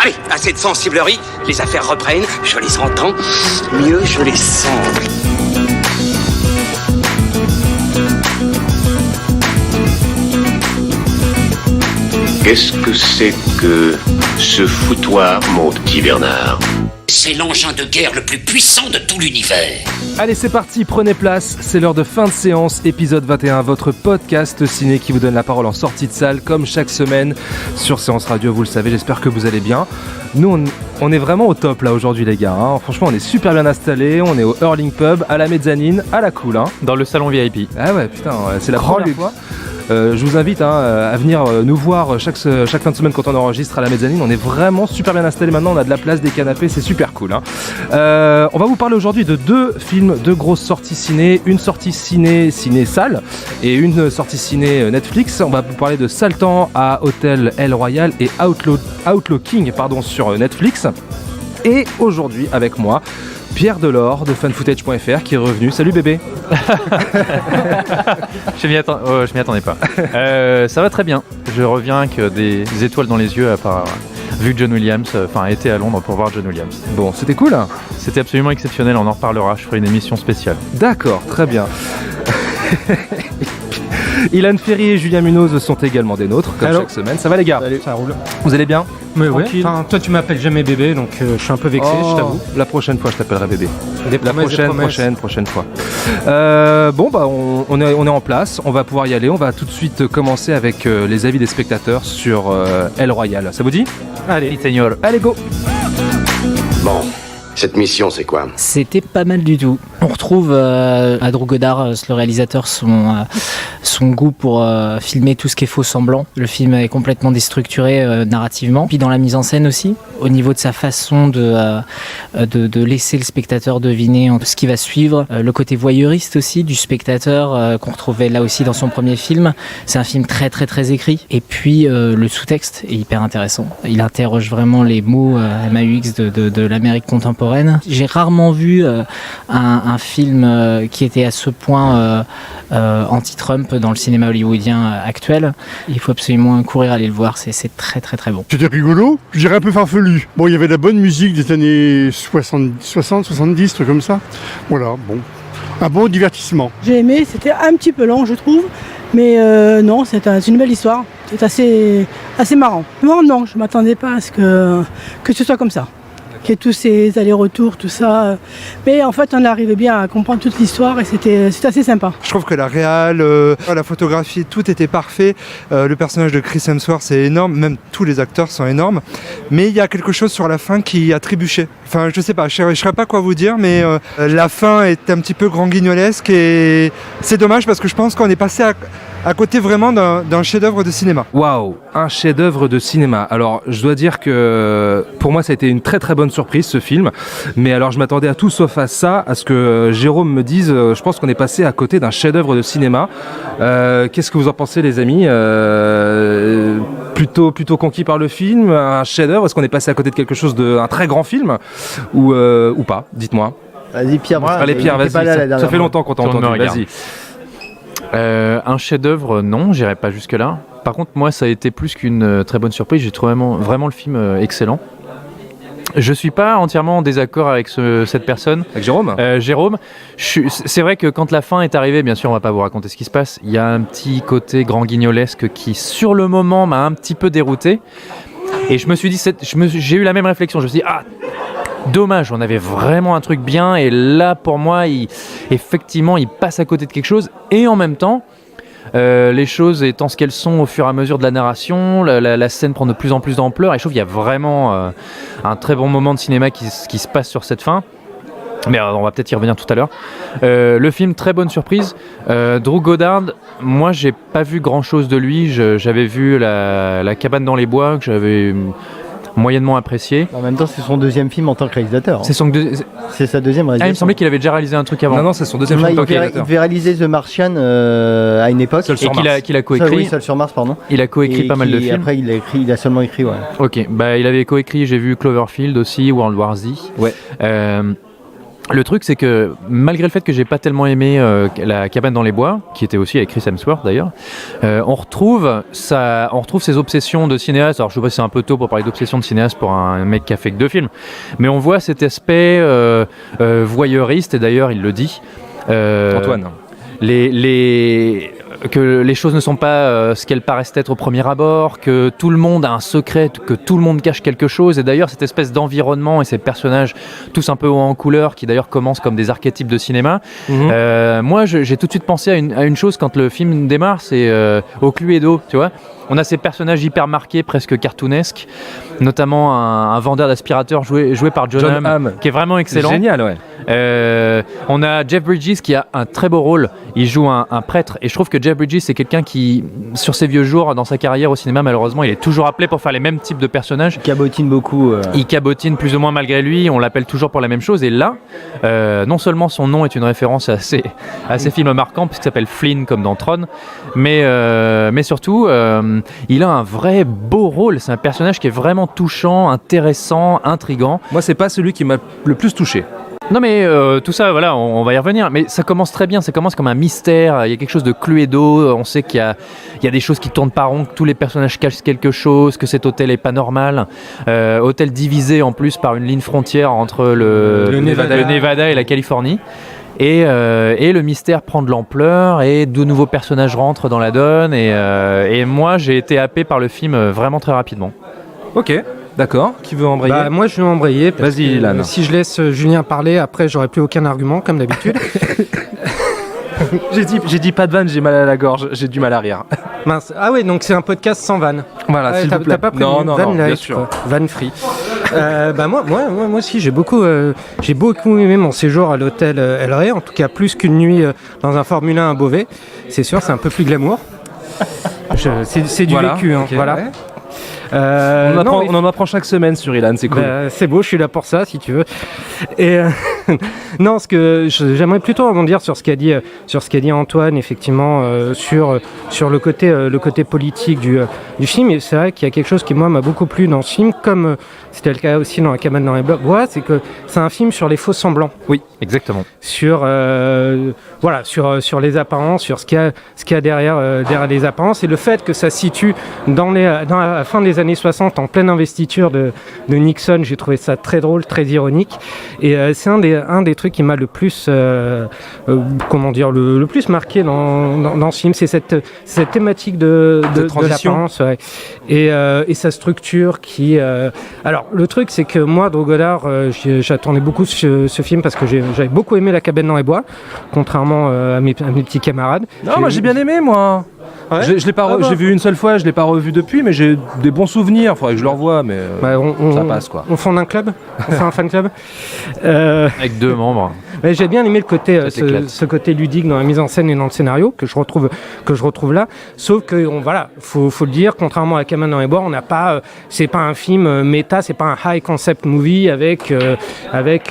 Allez, assez de sensiblerie, les affaires reprennent, je les entends, mieux je les sens. Qu'est-ce que c'est que ce foutoir, mon petit Bernard ? C'est l'engin de guerre le plus puissant de tout l'univers. Allez, c'est parti, prenez place, c'est l'heure de fin de séance, épisode 21, votre podcast ciné qui vous donne la parole en sortie de salle, comme chaque semaine sur Séance Radio, vous le savez, j'espère que vous allez bien. Nous, on est vraiment au top là aujourd'hui les gars, hein. Franchement on est super bien installés, on est au Hurling Pub, à la mezzanine, à la cool. Hein. Dans le salon VIP. Ah ouais, putain, c'est la première fois. Je vous invite à venir nous voir chaque fin de semaine quand on enregistre à la mezzanine. On est vraiment super bien installés maintenant, on a de la place, des canapés, c'est super cool. Hein. On va vous parler aujourd'hui de deux films, deux grosses sorties ciné. Une sortie ciné-salle et une sortie ciné Netflix. On va vous parler de Saltan à Hôtel El Royal et Outlaw King sur Netflix. Et aujourd'hui avec moi, Pierre Delors de funfootage.fr qui est revenu. Salut bébé. Je m'y attendais pas. Ça va très bien. Je reviens avec des étoiles dans les yeux après avoir vu John Williams, été à Londres pour voir John Williams. Bon, c'était cool. C'était absolument exceptionnel, on en reparlera, je ferai une émission spéciale. D'accord, très bien. Ilan Ferry et Julien Munoz sont également des nôtres, comme chaque semaine. Ça va les gars ? Salut. Ça roule. Vous allez bien ? Oui. Enfin, toi tu m'appelles jamais bébé, donc je suis un peu vexé, je t'avoue. La prochaine fois je t'appellerai bébé. La prochaine fois. On est en place, on va pouvoir y aller. On va tout de suite commencer avec les avis des spectateurs sur El Royal. Ça vous dit ? Allez, seigneur. Allez, go ! Bon, cette mission, c'est quoi ? C'était pas mal du tout. On retrouve à Drew Goddard, le réalisateur, son goût pour filmer tout ce qui est faux semblant. Le film est complètement déstructuré narrativement. Puis dans la mise en scène aussi, au niveau de sa façon de laisser le spectateur deviner ce qui va suivre. Le côté voyeuriste aussi du spectateur qu'on retrouvait là aussi dans son premier film. C'est un film très très très écrit. Et puis le sous-texte est hyper intéressant. Il interroge vraiment les mots MAUX de l'Amérique contemporaine. J'ai rarement vu un film qui était à ce point anti-Trump dans le cinéma hollywoodien actuel. Il faut absolument courir aller le voir, c'est très très très bon. C'était rigolo, je dirais un peu farfelu. Bon, il y avait de la bonne musique des années 60, 70, trucs comme ça. Voilà, bon. Un bon divertissement. J'ai aimé, c'était un petit peu lent je trouve, mais non, c'est une belle histoire. C'est assez marrant. Non, je m'attendais pas à ce que ce soit comme ça. Qu'il y ait tous ces allers-retours, tout ça. Mais en fait, on arrivait bien à comprendre toute l'histoire et c'était assez sympa. Je trouve que la réal, la photographie, tout était parfait. Le personnage de Chris Hemsworth, c'est énorme. Même tous les acteurs sont énormes. Mais il y a quelque chose sur la fin qui a trébuché. Enfin, je sais pas, je ne saurais pas quoi vous dire, mais la fin est un petit peu grand guignolesque et c'est dommage parce que je pense qu'on est passé à côté vraiment d'un chef-d'œuvre de cinéma. Waouh, un chef-d'œuvre de cinéma. Alors, je dois dire que pour moi, ça a été une très très bonne surprise ce film. Mais alors, je m'attendais à tout sauf à ça, à ce que Jérôme me dise. Je pense qu'on est passé à côté d'un chef-d'œuvre de cinéma. Qu'est-ce que vous en pensez, les amis ? Plutôt conquis par le film, un chef-d'œuvre. Est-ce qu'on est passé à côté de quelque chose d'un très grand film ou pas ? Dites-moi. Vas-y Pierre. Allez Pierre, vas-y. Ça fait longtemps qu'on t'a entendu. Vas-y. Un chef-d'œuvre, non, j'irai pas jusque-là. Par contre, moi, ça a été plus qu'une très bonne surprise. J'ai trouvé vraiment le film excellent. Je suis pas entièrement en désaccord avec cette personne. Avec Jérôme Jérôme. C'est vrai que quand la fin est arrivée, bien sûr, on va pas vous raconter ce qui se passe. Il y a un petit côté grand guignolesque qui, sur le moment, m'a un petit peu dérouté. Et je me suis dit, j'ai eu la même réflexion. Je me suis dit, dommage, on avait vraiment un truc bien. Et là, pour moi, effectivement, il passe à côté de quelque chose. Et en même temps, les choses étant ce qu'elles sont au fur et à mesure de la narration, la scène prend de plus en plus d'ampleur. Et je trouve qu'il y a vraiment un très bon moment de cinéma qui se passe sur cette fin. Mais on va peut-être y revenir tout à l'heure. Le film, très bonne surprise. Drew Goddard, moi j'ai pas vu grand chose de lui. J'avais vu la cabane dans les bois que j'avais moyennement apprécié. En même temps, c'est son deuxième film en tant que réalisateur. C'est sa deuxième réalisation. Il me semblait qu'il avait déjà réalisé un truc avant. Non, c'est son deuxième film en tant que réalisateur. Il devait réaliser The Martian à une époque. Et qu'il a coécrit. Seul sur Mars, pardon. Il a coécrit pas mal de films. Après, il a seulement écrit, ouais. Ok, il avait coécrit, j'ai vu Cloverfield aussi, World War Z. Ouais. Le truc, c'est que malgré le fait que j'ai pas tellement aimé La cabane dans les bois, qui était aussi avec Chris Hemsworth d'ailleurs, on retrouve ces obsessions de cinéaste. Alors je sais pas si c'est un peu tôt pour parler d'obsession de cinéaste pour un mec qui a fait que 2 films, mais on voit cet aspect voyeuriste, et d'ailleurs il le dit. Antoine. Que les choses ne sont pas ce qu'elles paraissent être au premier abord, que tout le monde a un secret, que tout le monde cache quelque chose. Et d'ailleurs, cette espèce d'environnement et ces personnages tous un peu haut en couleur, qui d'ailleurs commencent comme des archétypes de cinéma. Moi, j'ai tout de suite pensé à une chose quand le film démarre, c'est au Cluedo, tu vois. On a ces personnages hyper marqués, presque cartoonesques, notamment un vendeur d'aspirateurs joué par John Hamm, qui est vraiment excellent. Génial, ouais. On a Jeff Bridges qui a un très beau rôle. Il joue un prêtre, et je trouve que Jeff Bridges, c'est quelqu'un qui, sur ses vieux jours, dans sa carrière au cinéma, malheureusement, il est toujours appelé pour faire les mêmes types de personnages. Il cabotine beaucoup. Il cabotine plus ou moins malgré lui. On l'appelle toujours pour la même chose. Et là, non seulement son nom est une référence à ces films marquants, puisqu'il s'appelle Flynn comme dans Tron, mais surtout, il a un vrai beau rôle. C'est un personnage qui est vraiment touchant, intéressant, intriguant. Moi, c'est pas celui qui m'a le plus touché. Non mais tout ça, voilà, on va y revenir. Mais ça commence très bien, ça commence comme un mystère. Il y a quelque chose de Cluedo. On sait qu'il y a des choses qui tournent pas rond, que tous les personnages cachent quelque chose, que cet hôtel est pas normal. Hôtel divisé en plus par une ligne frontière entre le Nevada et la Californie. Et le mystère prend de l'ampleur, et de nouveaux personnages rentrent dans la donne. Et moi, j'ai été happé par le film vraiment très rapidement. Ok. D'accord, qui veut embrayer? Moi je vais embrayer. Vas-y, Ilan. Si je laisse Julien parler, après j'aurai plus aucun argument, comme d'habitude. J'ai dit pas de vanne, j'ai mal à la gorge, j'ai du mal à rire. Mince. Ah ouais, donc c'est un podcast sans vanne. Voilà, s'il vous plaît. T'as pas pris non, vanne bien light, sûr. Vanne free. Moi aussi, j'ai beaucoup aimé mon séjour à l'hôtel El Rey, en tout cas plus qu'une nuit dans un Formule 1 à Beauvais. C'est sûr, c'est un peu plus glamour. C'est du vécu, hein, okay, voilà. Ouais. On en apprend chaque semaine sur Ilan, c'est cool. C'est beau, je suis là pour ça, si tu veux. Et non, ce que j'aimerais plutôt rebondir sur ce qu'a dit Antoine, effectivement, sur le côté politique du film. Et c'est vrai qu'il y a quelque chose qui moi m'a beaucoup plu dans ce film, comme c'était le cas aussi dans La cabane dans les bois, c'est que c'est un film sur les faux semblants. Oui, exactement. Sur les apparences, sur ce qu'il y a derrière les apparences, et le fait que ça se situe dans la fin des années 60, en pleine investiture de Nixon. J'ai trouvé ça très drôle, très ironique, et c'est un des trucs qui m'a le plus le plus marqué dans ce film, c'est cette thématique de l'apparence, ouais. Et sa structure qui alors le truc, c'est que moi, Drew Goddard, j'attendais beaucoup ce film parce que j'avais beaucoup aimé La cabane dans les bois, contrairement à mes petits camarades. Non, moi j'ai bien aimé, moi. Ouais. Je l'ai pas j'ai vu une seule fois, je l'ai pas revu depuis, mais j'ai des bons souvenirs. Faudrait que je le revoie, mais ça passe quoi. On fonde un club, on fait un fan club avec 2 membres. Mais j'ai bien aimé le côté, ce côté ludique dans la mise en scène et dans le scénario que je retrouve là. Sauf que faut le dire, contrairement à La cabane dans les bois, on n'a pas, c'est pas un film méta, c'est pas un high concept movie avec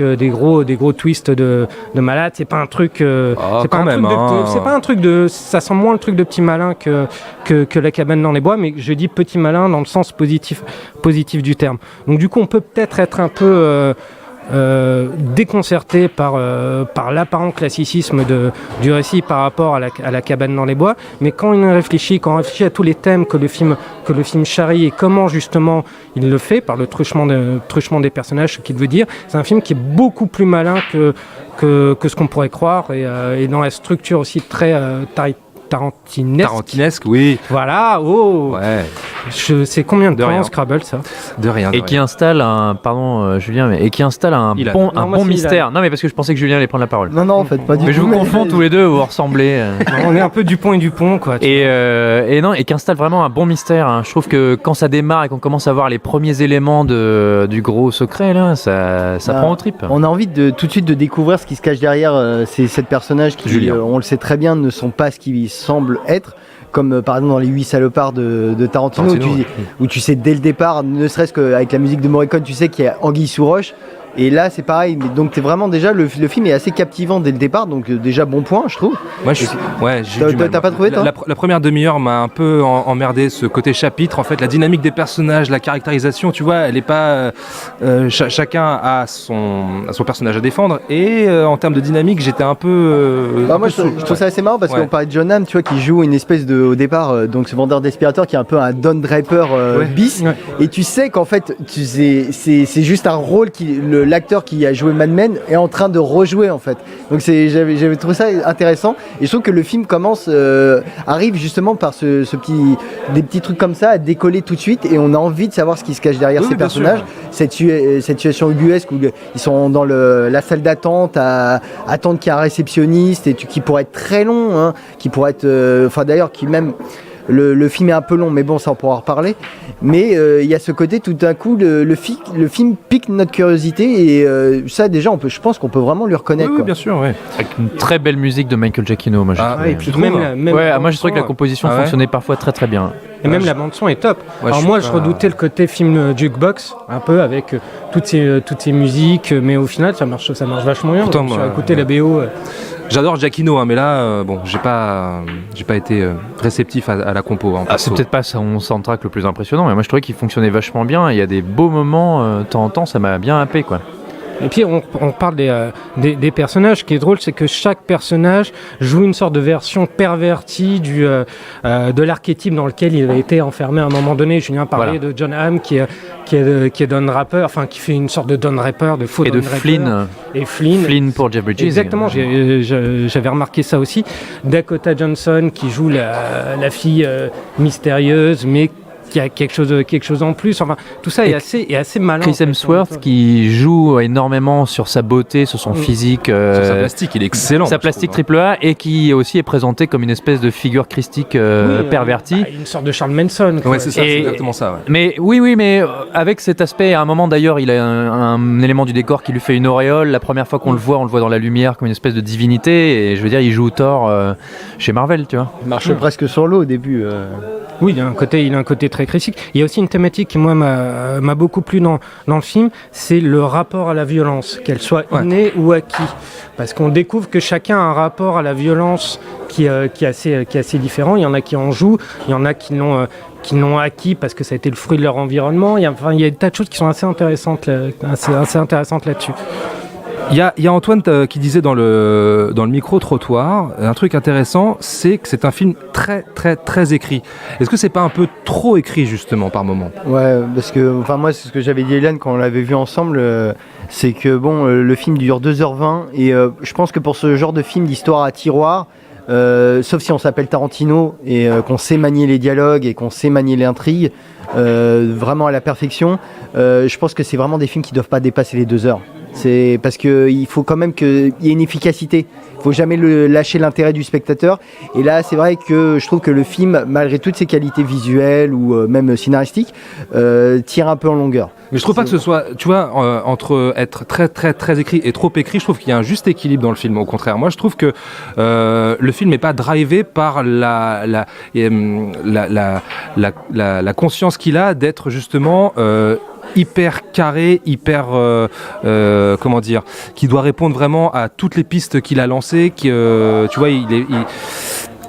des gros twists de malade. C'est pas un truc, c'est pas un truc de, ça sent moins le truc de petit malin que La cabane dans les bois, mais je dis petit malin dans le sens positif du terme. Donc du coup, on peut peut-être être un peu déconcerté par l'apparent classicisme du récit par rapport à la cabane dans les bois, mais quand on réfléchit à tous les thèmes que le film charrie et comment justement il le fait par le truchement des personnages, ce qu'il veut dire, c'est un film qui est beaucoup plus malin que ce qu'on pourrait croire, et dans la structure aussi très tarantinesque, oui. Voilà, ouais. C'est combien de temps Scrabble, ça? De rien. Et qui installe Julien, et qui installe un bon mystère. Non, mais parce que je pensais que Julien allait prendre la parole. Non, en fait, pas du tout. Mais je vous confonds tous les deux, vous ressemblez. On est un peu Dupont et Dupont, quoi. Et qui installe vraiment un bon mystère. Hein. Je trouve que quand ça démarre et qu'on commence à voir les premiers éléments du gros secret, là, ça prend aux tripes. On a envie tout de suite de découvrir ce qui se cache derrière ces 7 personnages qui, on le sait très bien, ne sont pas ce qu'ils semblent être. Comme par exemple dans les 8 salopards de Tarantino, où tu sais dès le départ, ne serait-ce qu'avec la musique de Morricone, tu sais qu'il y a anguille sous roche. Et là, c'est pareil. Mais donc, t'es vraiment déjà le film est assez captivant dès le départ. Donc déjà bon point, je trouve. Moi, j'ai du mal. T'as pas trouvé toi la première demi-heure m'a un peu emmerdé, ce côté chapitre. En fait, la dynamique des personnages, la caractérisation, tu vois, elle est pas. Chacun a son personnage à défendre. Et en termes de dynamique, j'étais un peu. Moi, je trouve ça assez marrant parce qu'on parlait de John Hamm, tu vois, qui joue une espèce de, au départ, donc ce vendeur d'aspirateur qui est un peu un Don Draper bis. Ouais. Et tu sais qu'en fait, c'est juste un rôle l'acteur qui a joué Mad Men est en train de rejouer en fait. Donc j'avais trouvé ça intéressant. Et je trouve que le film arrive justement par des petits trucs comme ça à décoller tout de suite et on a envie de savoir ce qui se cache derrière ces personnages. Cette situation ubuesque où ils sont dans la salle d'attente à attendre qu'il y ait un réceptionniste et qui pourrait être très long, hein, qui pourrait être, d'ailleurs qui même le film est un peu long, mais bon, ça on pourra en reparler. Mais il y a ce côté, tout d'un coup, le film pique notre curiosité et ça déjà, je pense qu'on peut vraiment lui reconnaître. Oui, bien sûr, ouais. Avec une très belle musique de Michael Giacchino, moi. Et puis moi je trouvais que la composition fonctionnait parfois très très bien. Et même la bande son est top. Alors moi, je redoutais le côté film jukebox, un peu avec toutes ces musiques, mais au final, ça marche vachement bien. Pourtant, j'ai écouté la BO. J'adore Giacchino, hein, mais là, j'ai pas été réceptif à la compo. C'est peut-être pas son soundtrack le plus impressionnant, mais moi je trouvais qu'il fonctionnait vachement bien. Il y a des beaux moments, de temps en temps, ça m'a bien happé, quoi. Et puis on parle des personnages. Ce qui est drôle, c'est que chaque personnage joue une sorte de version pervertie de l'archétype dans lequel il a été enfermé à un moment donné. Julien parlait de John Hamm qui est Don Draper, enfin qui fait une sorte de Don Draper, de faux Don Draper. Et Flynn. Flynn pour Jeff Bridges. Exactement, j'avais remarqué ça aussi. Dakota Johnson qui joue la fille mystérieuse, mais qui a quelque chose en plus. Enfin, tout ça est assez malin. Chris Hemsworth qui joue énormément sur sa beauté, sur son physique. Sur sa plastique, il est excellent. Sa plastique AAA et qui aussi est présenté comme une espèce de figure christique pervertie. Une sorte de Charles Manson. Ouais, c'est ça, c'est exactement ça. Ouais. Mais mais avec cet aspect, à un moment d'ailleurs, il a un élément du décor qui lui fait une auréole. La première fois qu'on le voit dans la lumière comme une espèce de divinité. Et je veux dire, il joue Thor chez Marvel, tu vois. Il marche presque sur l'eau au début. Oui, il a un côté très critique. Il y a aussi une thématique qui, moi, m'a beaucoup plu dans le film, c'est le rapport à la violence, qu'elle soit innée ou acquis. Parce qu'on découvre que chacun a un rapport à la violence qui est assez différent. Il y en a qui en jouent, il y en a qui l'ont acquis parce que ça a été le fruit de leur environnement. Il y a des tas de choses qui sont assez intéressantes là-dessus. Il y a Antoine qui disait dans le micro-trottoir, un truc intéressant, c'est que c'est un film très très très écrit. Est-ce que c'est pas un peu trop écrit justement par moment ? Ouais, parce que moi c'est ce que j'avais dit à Hélène quand on l'avait vu ensemble, c'est que le film dure 2h20 et je pense que pour ce genre de film d'histoire à tiroir, sauf si on s'appelle Tarantino et qu'on sait manier les dialogues et qu'on sait manier l'intrigue vraiment à la perfection, je pense que c'est vraiment des films qui doivent pas dépasser les 2 heures. C'est parce qu'il faut quand même qu'il y ait une efficacité. Il ne faut jamais lâcher l'intérêt du spectateur. Et là, c'est vrai que je trouve que le film, malgré toutes ses qualités visuelles ou même scénaristiques, tire un peu en longueur. Mais je trouve pas que ce soit, tu vois, entre être très très très écrit et trop écrit, je trouve qu'il y a un juste équilibre dans le film. Au contraire, moi je trouve que le film n'est pas drivé par la conscience qu'il a d'être justement hyper carré, hyper qui doit répondre vraiment à toutes les pistes qu'il a lancées. Tu vois,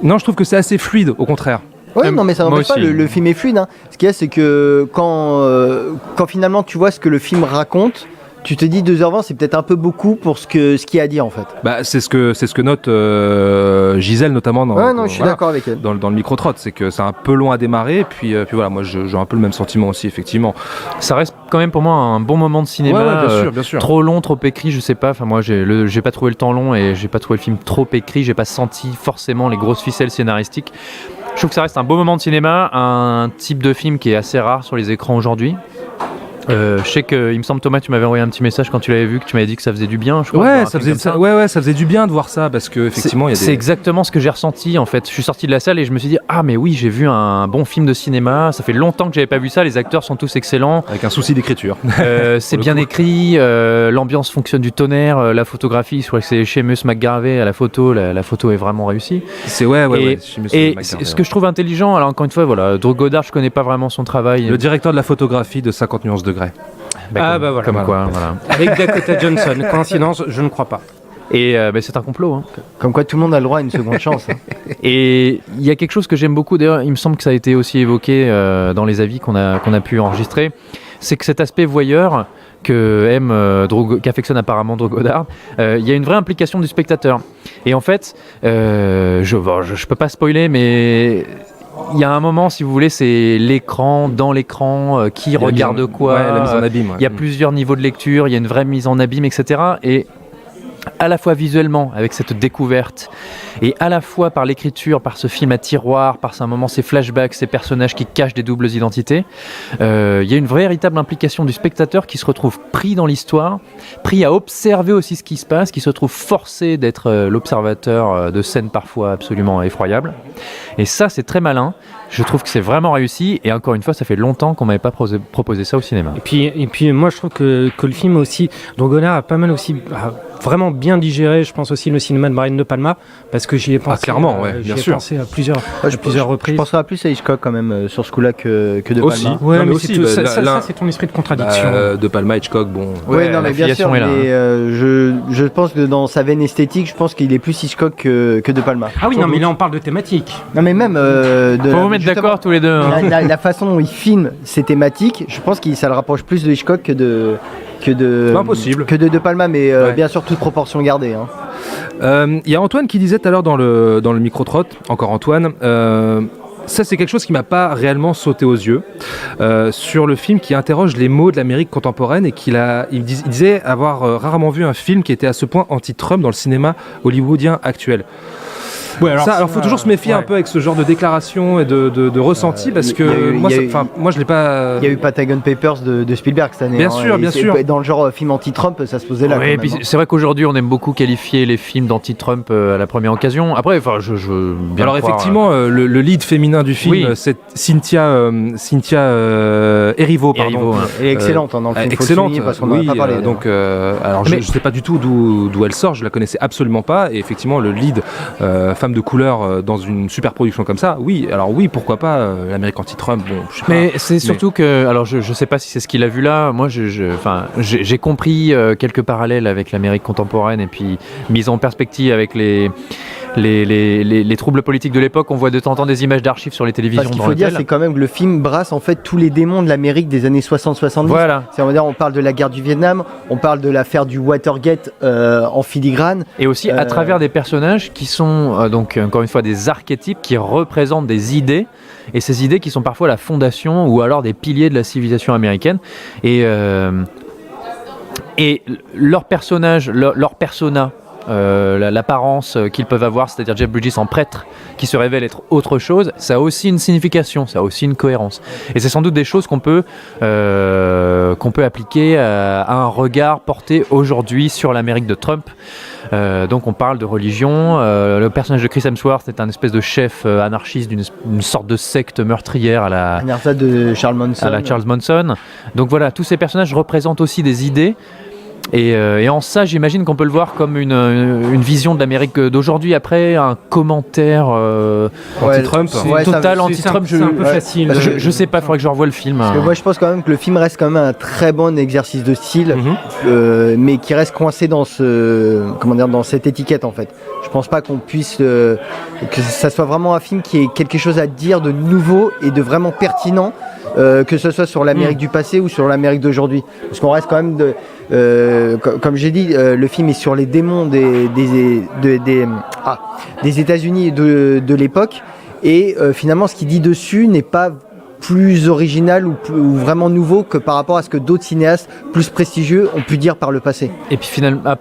non, je trouve que c'est assez fluide, au contraire. Ouais, non, mais ça n'empêche pas, le film est fluide. Hein. Ce qu'il y a, c'est que quand finalement tu vois ce que le film raconte, tu te dis 2h20, c'est peut-être un peu beaucoup pour ce qu'il y a à dire en fait. Bah, c'est ce que note Gisèle notamment je suis d'accord avec elle. Dans le micro-trot, c'est que c'est un peu long à démarrer, puis voilà, moi j'ai un peu le même sentiment aussi, effectivement. Ça reste quand même pour moi un bon moment de cinéma. Bien sûr. Trop long, trop écrit, je sais pas. Enfin, moi j'ai pas trouvé le temps long et j'ai pas trouvé le film trop écrit, j'ai pas senti forcément les grosses ficelles scénaristiques. Je trouve que ça reste un beau moment de cinéma, un type de film qui est assez rare sur les écrans aujourd'hui. Je sais que, il me semble, Thomas, tu m'avais envoyé un petit message quand tu l'avais vu, que tu m'avais dit que ça faisait du bien, je crois. Ça faisait du bien de voir ça, parce que effectivement, c'est exactement ce que j'ai ressenti en fait. Je suis sorti de la salle et je me suis dit mais oui, j'ai vu un bon film de cinéma. Ça fait longtemps que j'avais pas vu ça. Les acteurs sont tous excellents. Avec un souci d'écriture. C'est bien écrit. L'ambiance fonctionne du tonnerre. La photographie, je crois que c'est Seamus McGarvey à la photo. La photo est vraiment réussie. C'est Et ce que je trouve intelligent. Alors encore une fois, voilà, Drew Goddard, je connais pas vraiment son travail. Le directeur de la photographie de 50 nuances degrés. Voilà. Comme quoi, voilà. Avec Dakota Johnson. Coïncidence, je ne crois pas. Et c'est un complot. Hein. Comme quoi tout le monde a le droit à une seconde chance. Hein. Et il y a quelque chose que j'aime beaucoup, d'ailleurs, il me semble que ça a été aussi évoqué dans les avis qu'on a pu enregistrer, c'est que cet aspect voyeur qu'affectionne apparemment Godard, il y a une vraie implication du spectateur. Et en fait, je peux pas spoiler, mais il y a un moment, si vous voulez, c'est l'écran, dans l'écran, qui regarde quoi. La mise en abîme. Il y a plusieurs niveaux de lecture, il y a une vraie mise en abîme, etc. Et à la fois visuellement, avec cette découverte, et à la fois par l'écriture, par ce film à tiroir, par ces flashbacks, ces personnages qui cachent des doubles identités, il y a une véritable implication du spectateur qui se retrouve pris dans l'histoire, pris à observer aussi ce qui se passe, qui se trouve forcé d'être l'observateur de scènes parfois absolument effroyables. Et ça, c'est très malin. Je trouve que c'est vraiment réussi. Et encore une fois, ça fait longtemps qu'on m'avait pas proposé ça au cinéma. Et puis moi, je trouve que le film aussi, Godard a pas mal aussi vraiment bien digéré, je pense aussi le cinéma de Brian De Palma, parce que j'y ai pensé. Clairement, bien sûr. Pensé à plusieurs reprises. Je penserais plus à Hitchcock quand même sur ce coup-là que De Palma. Aussi. Ouais, mais aussi, ça, c'est ton esprit de contradiction. De Palma, Hitchcock, bon. Ouais, non, mais bien sûr. Mais je pense que dans sa veine esthétique, je pense qu'il est plus Hitchcock que De Palma. Ah oui, non, mais là on parle de thématique. Non, mais même faut vous mettre d'accord tous les deux. Hein. La façon dont il filme ces thématiques, je pense que ça le rapproche plus de Hitchcock que de Palma, mais bien sûr toute proportion gardée. Il y a Antoine qui disait tout à l'heure dans le micro-trot, encore Antoine, ça c'est quelque chose qui m'a pas réellement sauté aux yeux, sur le film qui interroge les mots de l'Amérique contemporaine et il disait avoir rarement vu un film qui était à ce point anti-Trump dans le cinéma hollywoodien actuel. Ouais, alors faut toujours se méfier un peu avec ce genre de déclaration et de ressenti parce que moi je l'ai pas. Il y a eu Patagon Papers de Spielberg cette année. Bien sûr. Dans le genre film anti-Trump, ça se posait là. Ouais, et puis c'est vrai qu'aujourd'hui on aime beaucoup qualifier les films d'anti-Trump à la première occasion. Après, je veux bien. Alors croire, effectivement, le lead féminin du film, c'est Cynthia Erivo, pardon. Elle est excellente dans le film. Excellente, parce qu'on en a pas parlé. Donc, alors je sais pas du tout d'où elle sort. Je la connaissais absolument pas. Et effectivement, le lead femme de couleur dans une super production comme ça, pourquoi pas l'Amérique anti-Trump, je sais pas. Mais c'est surtout que, alors je sais pas si c'est ce qu'il a vu là, moi j'ai compris quelques parallèles avec l'Amérique contemporaine et puis mise en perspective avec les troubles politiques de l'époque. On voit de temps en temps des images d'archives sur les télévisions. Ce qu'il faut dire, c'est quand même que le film brasse en fait tous les démons de l'Amérique des années 60-70. Voilà. On parle de la guerre du Vietnam, on parle de l'affaire du Watergate en filigrane. Et aussi à travers des personnages qui sont donc encore une fois des archétypes qui représentent des idées, et ces idées qui sont parfois la fondation ou alors des piliers de la civilisation américaine. Et leurs personnages, leur persona, l'apparence qu'ils peuvent avoir, c'est-à-dire Jeff Bridges en prêtre qui se révèle être autre chose, ça a aussi une signification, ça a aussi une cohérence. Et c'est sans doute des choses qu'on peut appliquer à un regard porté aujourd'hui sur l'Amérique de Trump. Donc on parle de religion, le personnage de Chris Hemsworth est un espèce de chef anarchiste d'une sorte de secte meurtrière à la de Charles Manson. À la Charles Manson. Donc voilà, tous ces personnages représentent aussi des idées. Et en ça, j'imagine qu'on peut le voir comme une vision de l'Amérique d'aujourd'hui. Après, un commentaire anti-Trump, total anti-Trump, c'est un peu facile. Je sais pas, il faudrait que je revoie le film. Parce que moi, je pense quand même que le film reste quand même un très bon exercice de style, mais qui reste coincé dans dans cette étiquette en fait. Je pense pas qu'on puisse que ça soit vraiment un film qui ait quelque chose à dire de nouveau et de vraiment pertinent. Que ce soit sur l'Amérique du passé ou sur l'Amérique d'aujourd'hui. Parce qu'on reste quand même comme j'ai dit, le film est sur les démons des États-Unis de l'époque. Et finalement, ce qu'il dit dessus n'est pas plus original ou vraiment nouveau que par rapport à ce que d'autres cinéastes plus prestigieux ont pu dire par le passé. Et puis finalement,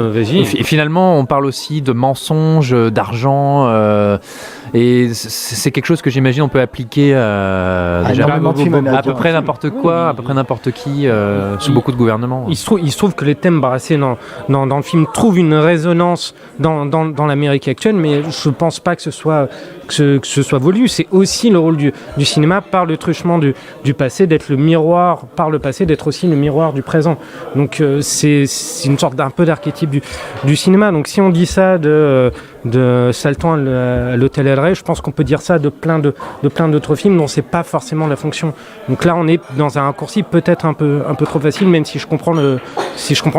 vas-y. Et finalement, on parle aussi de mensonges, d'argent, et c'est quelque chose que j'imagine on peut appliquer à peu près n'importe quoi, à peu près n'importe qui, sous beaucoup de gouvernements. Il se trouve que les thèmes brassés dans le film trouvent une résonance dans l'Amérique actuelle, mais je pense pas que ce soit voulu. C'est aussi le rôle du cinéma par le truchement du passé, d'être le miroir par le passé, d'être aussi le miroir du présent. Donc c'est une sorte d'un peu d'archétype du cinéma. Donc si on dit ça de de Salton à l'Hôtel El Rey. Je pense qu'on peut dire ça de plein d'autres films dont c'est pas forcément la fonction. Donc là, on est dans un raccourci peut-être un peu trop facile, même si je comprends le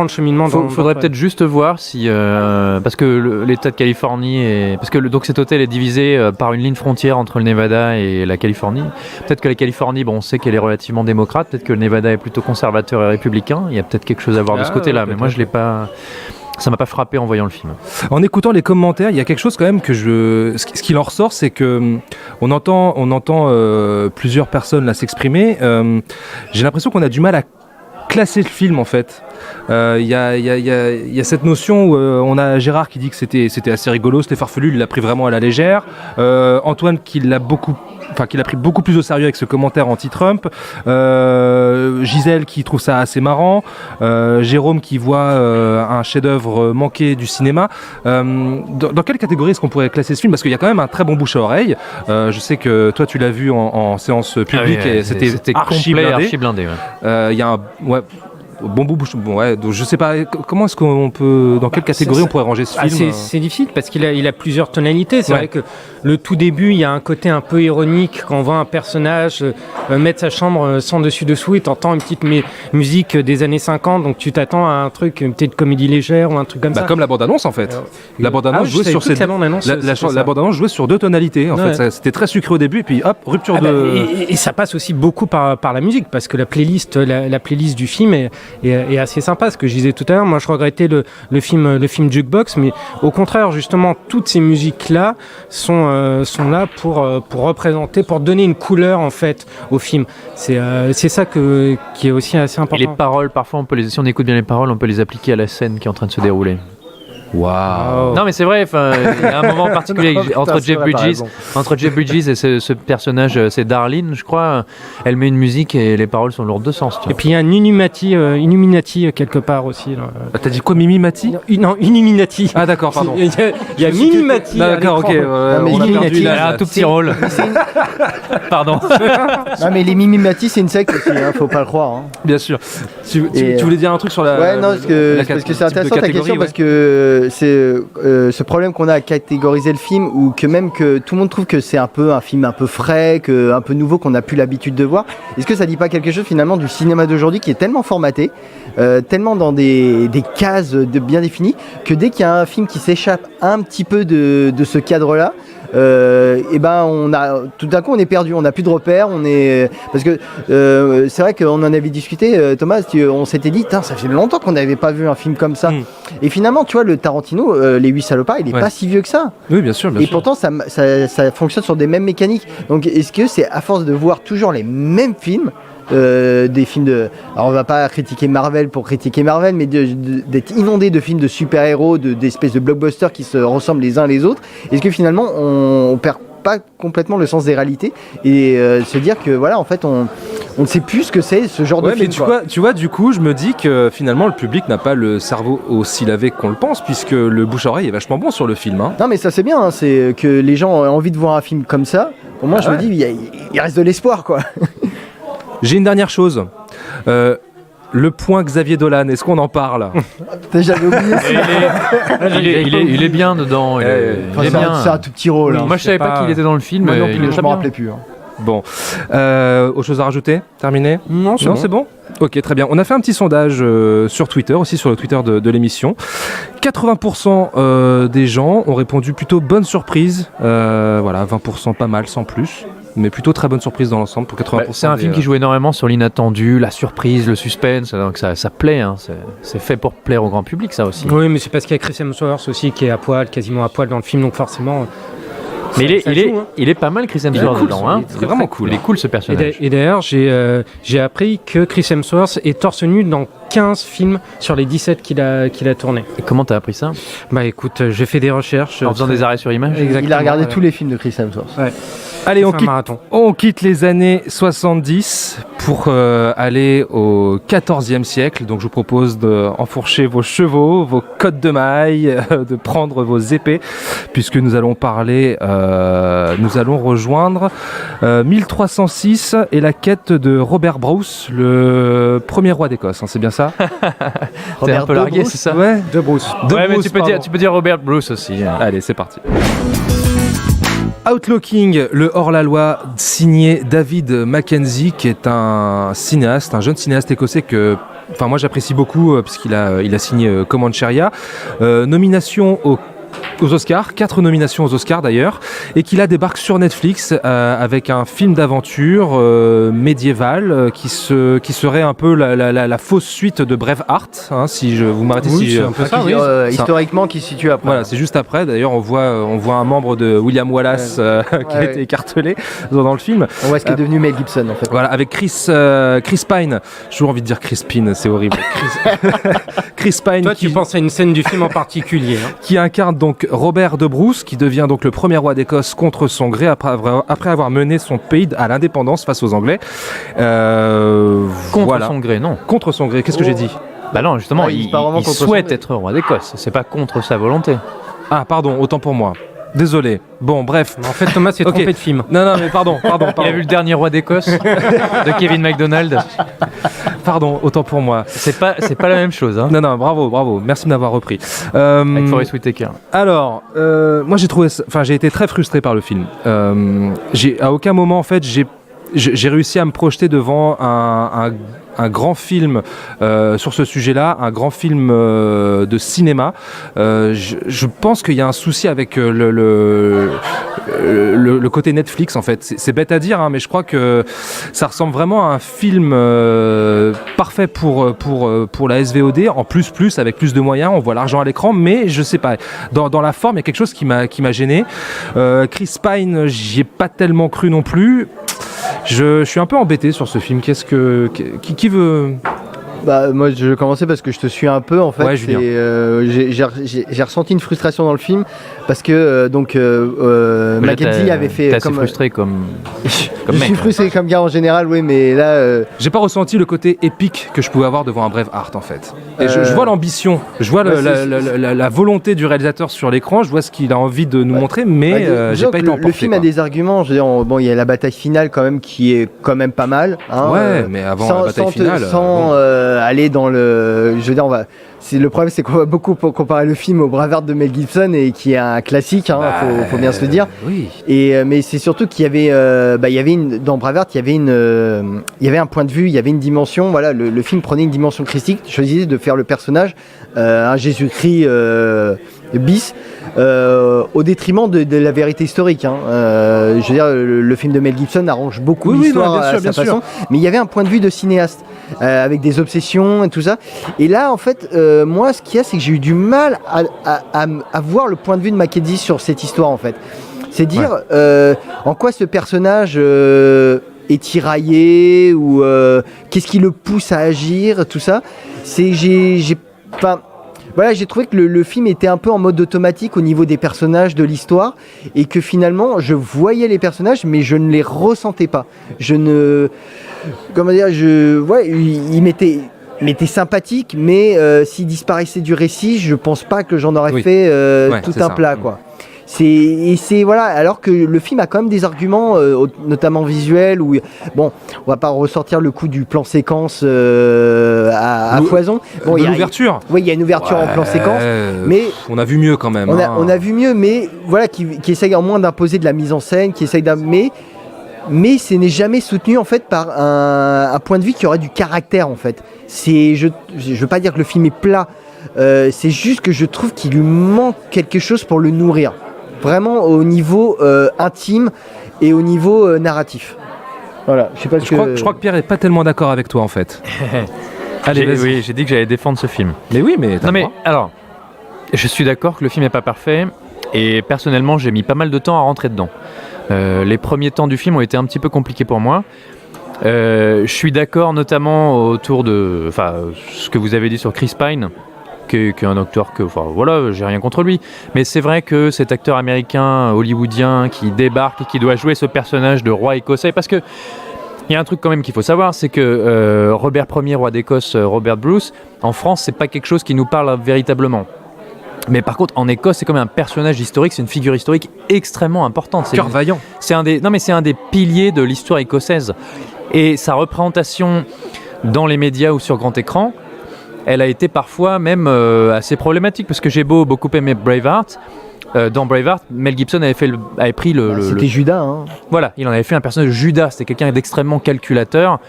cheminement. Faudrait peut-être juste voir si parce que l'État de Californie donc cet hôtel est divisé par une ligne frontière entre le Nevada et la Californie. Peut-être que la Californie, on sait qu'elle est relativement démocrate. Peut-être que le Nevada est plutôt conservateur et républicain. Il y a peut-être quelque chose à voir de ce côté-là, mais moi je l'ai pas. Ça m'a pas frappé en voyant le film. En écoutant les commentaires, il y a quelque chose quand même ce qui en ressort, c'est que on entend plusieurs personnes là s'exprimer. J'ai l'impression qu'on a du mal à classer le film en fait. Il y a cette notion où on a Gérard qui dit que c'était assez rigolo, c'était farfelu, il l'a pris vraiment à la légère. Antoine qui l'a pris beaucoup plus au sérieux avec ce commentaire anti-Trump. Gisèle qui trouve ça assez marrant. Jérôme qui voit un chef-d'œuvre manqué du cinéma. Dans quelle catégorie est-ce qu'on pourrait classer ce film? Parce qu'il y a quand même un très bon bouche à oreille. Je sais que toi tu l'as vu en séance publique et c'était archi blindé. Il y a bon bouche. Donc je sais pas comment est-ce qu'on peut, dans quelle catégorie on pourrait ranger ce film. C'est difficile parce qu'il a plusieurs tonalités. C'est vrai que le tout début, il y a un côté un peu ironique quand on voit un personnage mettre sa chambre sans dessus dessous et t'entends une petite musique des années 50, donc tu t'attends à un truc peut-être comédie légère ou un truc comme ça. Comme la bande-annonce en fait. La bande-annonce jouait sur la bande-annonce jouait sur deux tonalités en fait. C'était très sucré au début et puis hop, rupture de. Et ça passe aussi beaucoup par la musique parce que la playlist du film est assez sympa. Ce que je disais tout à l'heure, moi je regrettais le film Jukebox, mais au contraire justement toutes ces musiques là sont là pour représenter, pour donner une couleur en fait au film. C'est ça qui est aussi assez important. Et les paroles, parfois si on écoute bien les paroles, on peut les appliquer à la scène qui est en train de se dérouler. Waouh. Non mais c'est vrai, il y a un moment particulier entre Jeff Bridges et ce personnage, c'est Darlene je crois, elle met une musique et les paroles sont lourdes de sens. Et puis il y a un Illuminati quelque part aussi. Là. T'as dit quoi, Mimimati? Non, Illuminati. Ah d'accord, pardon. Il y a Mimimati. D'accord, ok. Il a un tout petit rôle. Pardon. Non mais les Mimimati c'est une secte aussi, faut pas le croire. Hein. Bien sûr. Tu voulais dire un truc sur la... Ouais, non, parce que c'est intéressant ta question, parce que c'est ce problème qu'on a à catégoriser le film, ou que même que tout le monde trouve que c'est un film un peu frais, un peu nouveau, qu'on n'a plus l'habitude de voir. Est-ce que ça dit pas quelque chose finalement du cinéma d'aujourd'hui qui est tellement formaté, tellement dans des cases bien définies, que dès qu'il y a un film qui s'échappe un petit peu de ce cadre-là, tout d'un coup on est perdu, on n'a plus de repères, parce que c'est vrai qu'on en avait discuté, Thomas, on s'était dit ça fait longtemps qu'on n'avait pas vu un film comme ça. Et finalement tu vois, le Tarantino, Les 8 salopards, il est pas si vieux que ça. Oui, bien sûr. Pourtant ça fonctionne sur des mêmes mécaniques. Donc est-ce que c'est à force de voir toujours les mêmes films, des films alors on va pas critiquer Marvel pour critiquer Marvel, mais d'être inondé de films de super-héros, d'espèces de blockbusters qui se ressemblent les uns les autres, est-ce que finalement on perd pas complètement le sens des réalités et se dire que voilà, en fait on ne sait plus ce que c'est ce genre de film. Mais tu vois, du coup je me dis que finalement le public n'a pas le cerveau aussi lavé qu'on le pense, puisque le bouche-oreille est vachement bon sur le film. Hein. Non mais ça c'est bien, hein, c'est que les gens ont envie de voir un film comme ça. Pour moi je me dis il reste de l'espoir quoi. J'ai une dernière chose. Le point Xavier Dolan, est-ce qu'on en parle? J'avais oublié il est bien dedans. C'est un tout petit rôle. Moi je savais pas qu'il était dans le film. Moi non plus, je me rappelais plus. Hein. Bon. Autre chose à rajouter? Terminé? Non, c'est bon. Ok, très bien. On a fait un petit sondage sur Twitter, aussi sur le Twitter de l'émission. 80% des gens ont répondu plutôt bonne surprise. 20% pas mal, sans plus. Mais plutôt très bonne surprise dans l'ensemble pour 80%. C'est un film qui joue énormément sur l'inattendu, la surprise, le suspense, donc ça plaît, hein. C'est fait pour plaire au grand public ça aussi. Oui, mais c'est parce qu'il y a Chris Hemsworth aussi qui est quasiment à poil dans le film, donc forcément... Mais il est pas mal Chris Hemsworth dedans, hein. C'est vraiment cool. Il est cool ce personnage. Et d'ailleurs j'ai appris que Chris Hemsworth est torse nu dans 15 films sur les 17 qu'il a tourné. Et comment t'as appris ça? Bah écoute, j'ai fait des recherches. En faisant des arrêts sur image. Exactement, il a regardé tous les films de Chris Hemsworth. Ouais. Allez, C'est un marathon. on quitte les années 70 pour aller au 14e siècle. Donc je vous propose d'enfourcher vos chevaux, vos cottes de mailles, de prendre vos épées, puisque nous allons rejoindre 1306 et la quête de Robert Bruce, le premier roi d'Écosse, hein, c'est bien ça? T'es un peu largué, c'est ça? Ouais, De Bruce. Ouais, mais Bruce, tu peux dire Robert Bruce aussi. Allez, c'est parti. Outlooking, le hors-la-loi signé David Mackenzie, qui est un cinéaste, un jeune cinéaste écossais que moi j'apprécie beaucoup puisqu'il a signé Comancheria. Nomination aux Oscars, 4 nominations aux Oscars d'ailleurs, et qui là débarque sur Netflix avec un film d'aventure médiéval qui serait un peu la fausse suite de Braveheart, hein, si je vous m'arrêtez Oui, si c'est un peu ça, oui. Historiquement, qui se situe après. Voilà, c'est juste après. D'ailleurs, on voit un membre de William Wallace qui a été écartelé dans le film. On voit ce qui est devenu Mel Gibson en fait. Voilà, avec Chris Pine. J'ai toujours envie de dire Chris Pine, c'est horrible. Chris Pine. Toi, tu penses à une scène du film en particulier. Hein. Qui incarne donc Robert de Bruce, qui devient donc le premier roi d'Écosse contre son gré après avoir mené son pays à l'indépendance face aux Anglais. Contre son gré, non. Contre son gré, qu'est-ce que j'ai dit? Bah non, justement, Ouais, il contre souhaite son- être roi d'Écosse. C'est pas contre sa volonté. Ah, pardon, autant pour moi. Désolé. Bon, bref. En fait, Thomas s'est Ok. trompé de film. Non, mais pardon. Il a vu le dernier roi d'Écosse de Kevin MacDonald. Pardon, autant pour moi. C'est pas la même chose. Hein. Non, bravo. Merci de m'avoir repris. Avec Forest Whitaker. Alors, moi j'ai été très frustré par le film. À aucun moment en fait j'ai réussi à me projeter devant un grand film sur ce sujet-là, un grand film de cinéma. Je pense qu'il y a un souci avec le côté Netflix en fait. C'est bête à dire, hein, mais je crois que ça ressemble vraiment à un film parfait pour la SVOD, en plus avec plus de moyens, on voit l'argent à l'écran, mais je sais pas, dans la forme il y a quelque chose qui m'a gêné. Chris Pine, j'y ai pas tellement cru non plus. Je suis un peu embêté sur ce film. Qui veut... Bah moi je vais commencer parce que je te suis un peu en fait. Ouais, Julien. J'ai ressenti une frustration dans le film parce que Mackenzie avait fait T'es assez frustré comme je mec. suis frustré comme gars en général, oui, mais là J'ai pas ressenti le côté épique que je pouvais avoir devant un Braveheart en fait. Et je vois l'ambition, je vois la volonté du réalisateur sur l'écran, je vois ce qu'il a envie de nous montrer, mais j'ai pas été emporté. Le film a des arguments, je veux dire, bon il y a la bataille finale quand même qui est quand même pas mal. Hein, ouais, mais avant la bataille finale. Sans aller dans le. Je veux dire, le problème, c'est qu'on va beaucoup comparer le film au Braveheart de Mel Gibson et qui est un classique, hein, faut bien se le dire. Oui. Mais c'est surtout qu'il y avait, dans Braveheart, il y avait un point de vue, il y avait une dimension. Voilà, le film prenait une dimension christique, choisissait de faire le personnage un Jésus-Christ bis. Au détriment de la vérité historique. Hein. Je veux dire, le film de Mel Gibson arrange beaucoup l'histoire à sa façon, mais il y avait un point de vue de cinéaste avec des obsessions et tout ça. Et là, en fait, moi, ce qu'il y a, c'est que j'ai eu du mal à voir le point de vue de Mackenzie sur cette histoire, en fait. C'est dire en quoi ce personnage est tiraillé ou qu'est-ce qui le pousse à agir, tout ça. Voilà, j'ai trouvé que le film était un peu en mode automatique au niveau des personnages, de l'histoire, et que finalement, je voyais les personnages, mais je ne les ressentais pas. Il m'était sympathique, mais s'il disparaissait du récit, je pense pas que j'en aurais fait tout un plat, quoi. Voilà, alors que le film a quand même des arguments, notamment visuels, où bon, on va pas ressortir le coup du plan séquence à foison. Bon, il y a l'ouverture. Oui, il y a une ouverture en plan séquence, mais on a vu mieux quand même. On a vu mieux, mais voilà, qui essaye au moins d'imposer de la mise en scène, mais ce n'est jamais soutenu en fait par un point de vue qui aurait du caractère en fait. Je veux pas dire que le film est plat, c'est juste que je trouve qu'il lui manque quelque chose pour le nourrir. Vraiment au niveau intime et au niveau narratif. Voilà, je crois que Pierre est pas tellement d'accord avec toi en fait. Allez, vas-y. Oui, j'ai dit que j'allais défendre ce film. Mais oui, mais alors, je suis d'accord que le film n'est pas parfait et personnellement, j'ai mis pas mal de temps à rentrer dedans. Les premiers temps du film ont été un petit peu compliqués pour moi. Je suis d'accord notamment autour de ce que vous avez dit sur Chris Pine, qui est un acteur que, enfin voilà, j'ai rien contre lui. Mais c'est vrai que cet acteur américain, hollywoodien, qui débarque et qui doit jouer ce personnage de roi écossais, parce que il y a un truc quand même qu'il faut savoir, c'est que Robert Ier, roi d'Écosse, Robert Bruce, en France, c'est pas quelque chose qui nous parle véritablement. Mais par contre, en Écosse, c'est comme un personnage historique, c'est une figure historique extrêmement importante. Cœur vaillant. C'est un des piliers de l'histoire écossaise. Et sa représentation dans les médias ou sur grand écran, elle a été parfois même assez problématique, parce que j'ai beaucoup aimé Braveheart. Dans Braveheart, Mel Gibson avait pris C'était Judas. Hein. Voilà, il en avait fait un personnage Judas. C'était quelqu'un d'extrêmement calculateur,